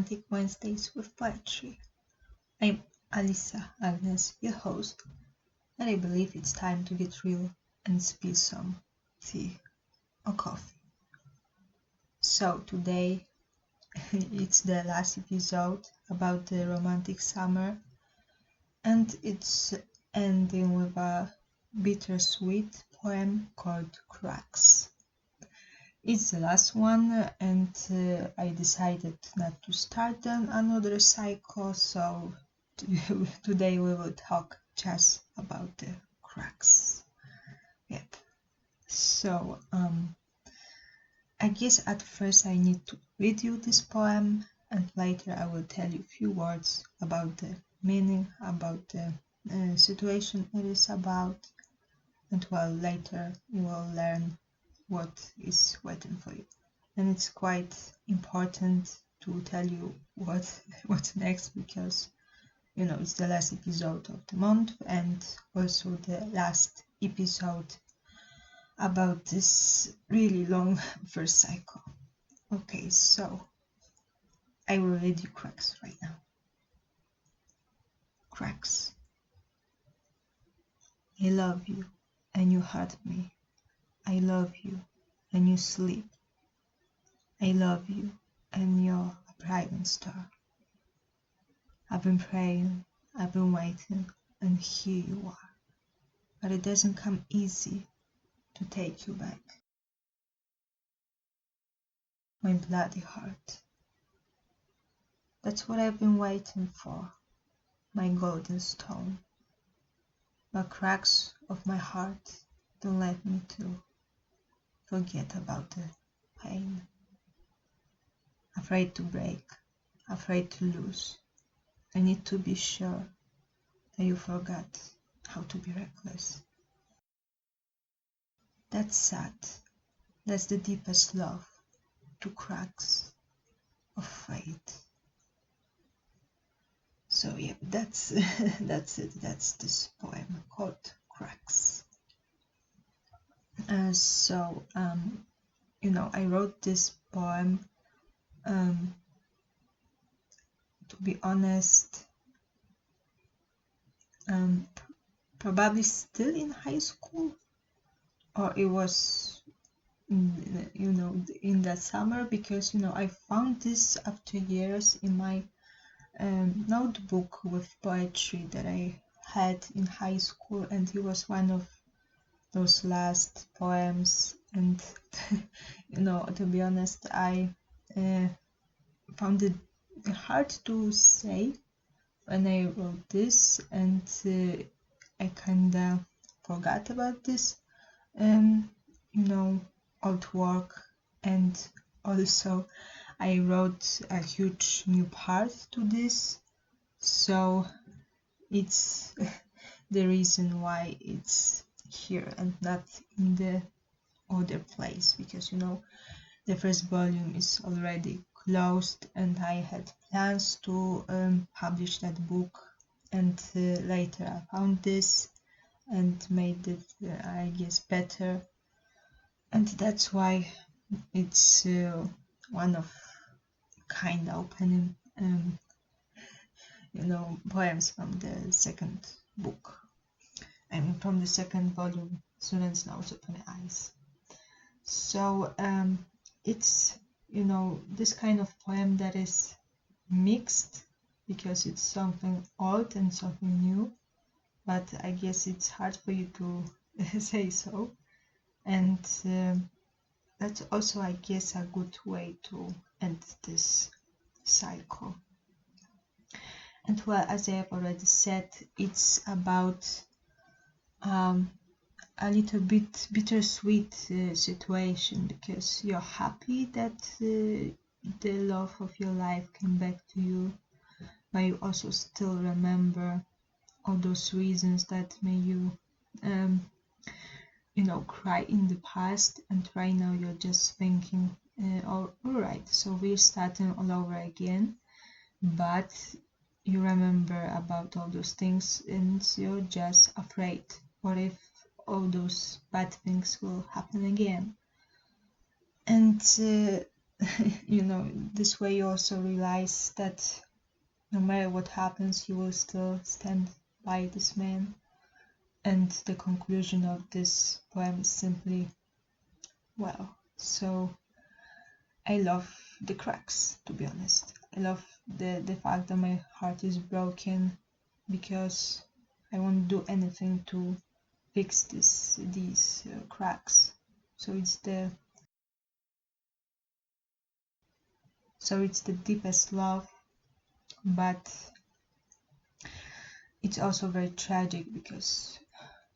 Romantic Wednesdays with Poetry. I'm Alisa Agnes, your host, and I believe it's time to get real and spill some tea or coffee. So today it's the last episode about the romantic summer, and it's ending with a bittersweet poem called Cracks. It's the last one, and I decided not to start another cycle, so today we will talk just about the cracks. Yep. So, I guess at first I need to read you this poem, and later I will tell you a few words about the meaning, about the situation it is about, and well, later you will learn what is waiting for you. And it's quite important to tell you what's next, because it's the last episode of the month and also the last episode about this really long first cycle. Okay, so I will read you Cracks right now. Cracks. I love you and you hurt me. I love you and you sleep. I love you and you're a bright star. I've been praying, I've been waiting, and here you are. But it doesn't come easy to take you back. My bloody heart. That's what I've been waiting for, my golden stone. But cracks of my heart don't let me to forget about the pain. Afraid to break, afraid to lose. I need to be sure that you forgot how to be reckless. That's sad. That's the deepest love, to cracks of fate. So yeah, that's that's it. That's this poem called Cracks. I wrote this poem. To be honest, probably still in high school, or it was in that summer, because I found this after years in my notebook with poetry that I had in high school, and it was one of those last poems. And to be honest, I found it hard to say when I wrote this, and I kinda forgot about this old work. And also I wrote a huge new part to this, so it's the reason why it's here and not in the other place, because the first volume is already closed, and I had plans to publish that book, and later I found this and made it I guess better, and that's why it's one of kind of opening poems from the second book. I mean, from the second volume, Students Now Open Eyes. So it's this kind of poem that is mixed, because it's something old and something new, but I guess it's hard for you to say so. And that's also, I guess, a good way to end this cycle. And well, as I have already said, it's about a little bit bittersweet situation, because you're happy that the love of your life came back to you, but you also still remember all those reasons that made you cry in the past, and right now you're just thinking, all right, so we're starting all over again. But you remember about all those things, and you're just afraid, what if all those bad things will happen again? And this way you also realize that no matter what happens, you will still stand by this man. And the conclusion of this poem is simply, well, so I love the cracks, to be honest. I love the fact that my heart is broken because I won't do anything to fix these cracks. So it's the deepest love, but it's also very tragic because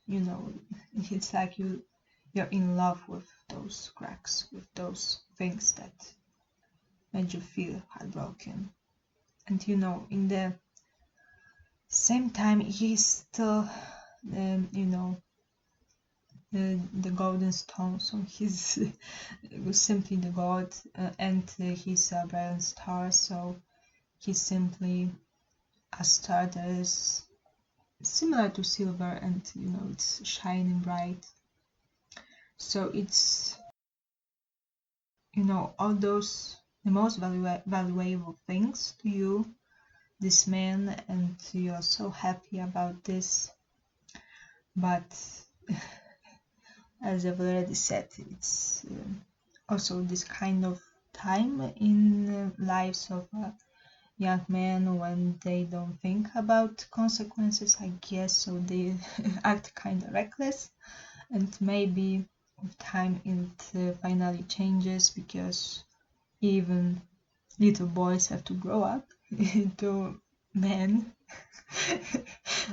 it's like you're in love with those cracks, with those things that made you feel heartbroken. And in the same time, he's still the golden stone, so he's simply the god, and he's a brilliant star, so he's simply a star that is similar to silver, and it's shining bright. So it's all those the most valuable things to you, this man, and you're so happy about this. But as I've already said, it's also this kind of time in lives of young men when they don't think about consequences, I guess, so they act kind of reckless. And maybe with time it finally changes, because even little boys have to grow up into men.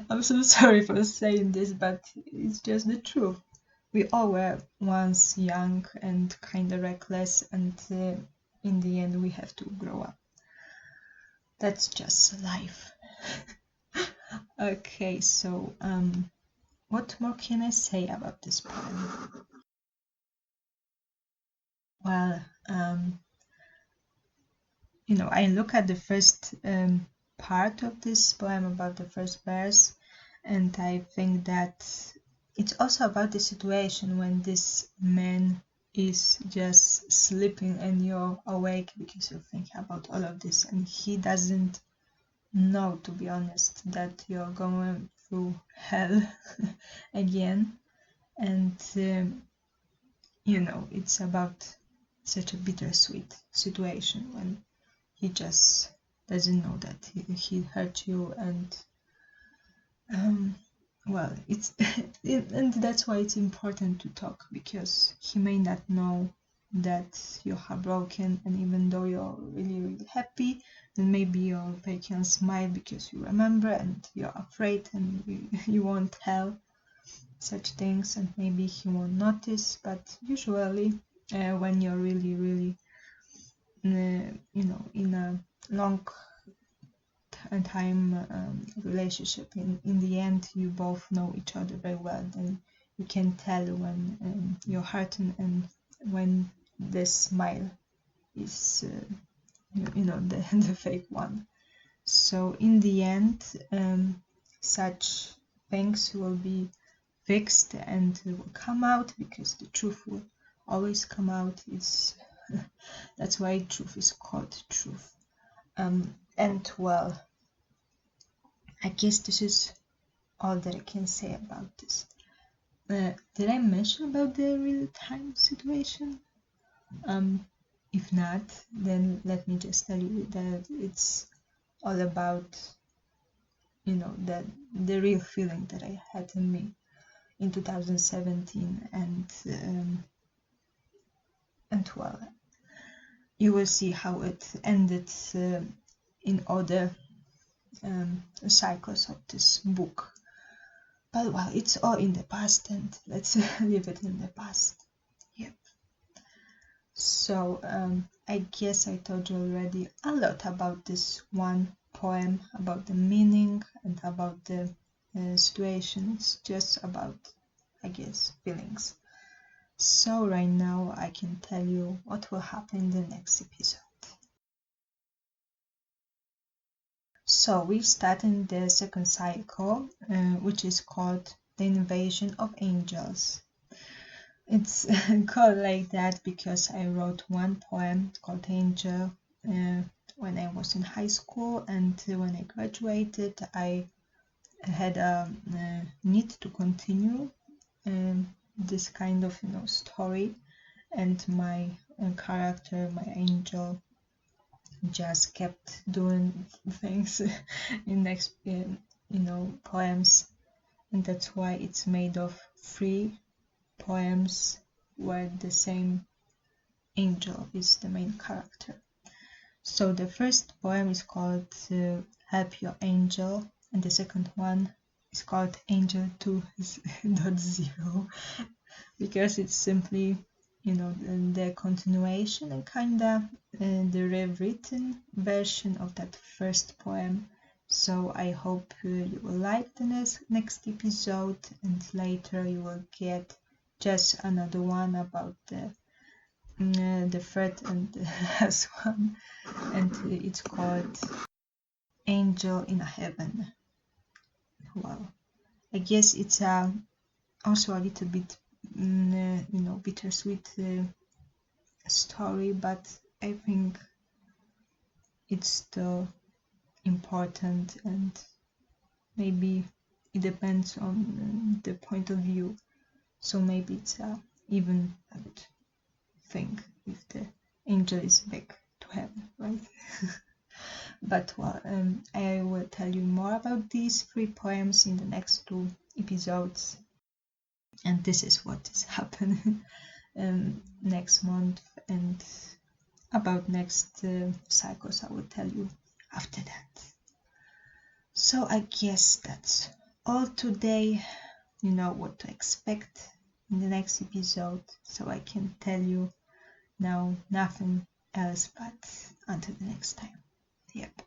I'm so sorry for saying this, but it's just the truth. We all were once young and kind of reckless, and in the end we have to grow up. That's just life. Okay, so what more can I say about this poem? Well, I look at the first part of this poem, about the first verse, and I think that it's also about the situation when this man is just sleeping and you're awake because you're thinking about all of this, and he doesn't know, to be honest, that you're going through hell again. And it's about such a bittersweet situation when he just doesn't know that he hurt you. And well, it's and that's why it's important to talk, because he may not know that you're heartbroken, and even though you're really, really happy, then maybe you're making a smile because you remember, and you're afraid, and you won't tell such things, and maybe he won't notice. But usually when you're really, really in a long time relationship, in the end you both know each other very well, then you can tell when you're hurting and when the smile is the fake one. So in the end, such things will be fixed and will come out, because the truth will always come out. It's that's why truth is called truth. And well, I guess this is all that I can say about this. Did I mention about the real time situation? If not, then let me just tell you that it's all about the real feeling that I had in me in 2017, and well, you will see how it ended in other cycles of this book. But well, it's all in the past, and let's leave it in the past. Yep. So I guess I told you already a lot about this one poem, about the meaning and about the situation. It's just about, I guess, feelings. So right now I can tell you what will happen in the next episode. So we start in the second cycle, which is called The Invasion of Angels. It's called like that because I wrote one poem called Angel when I was in high school, and when I graduated, I had a need to continue this kind of story, and my character, my angel, just kept doing things in next poems, and that's why it's made of 3 poems where the same angel is the main character. So the first poem is called Help Your Angel, and the second one is called Angel 2.0 because it's simply the continuation and kinda the rewritten version of that first poem. So I hope you will like the next episode, and later you will get just another one about the third and the last one, and it's called Angel in Heaven. Well, I guess it's also a little bit bittersweet story, but I think it's still important, and maybe it depends on the point of view. So maybe it's even a good thing if the angel is back to heaven, right? But well, I will tell you more about these 3 poems in the next 2 episodes, and this is what is happening next month, and about next cycles I will tell you after that. So I guess that's all today. You know what to expect in the next episode, so I can tell you now nothing else but until the next time. Yep.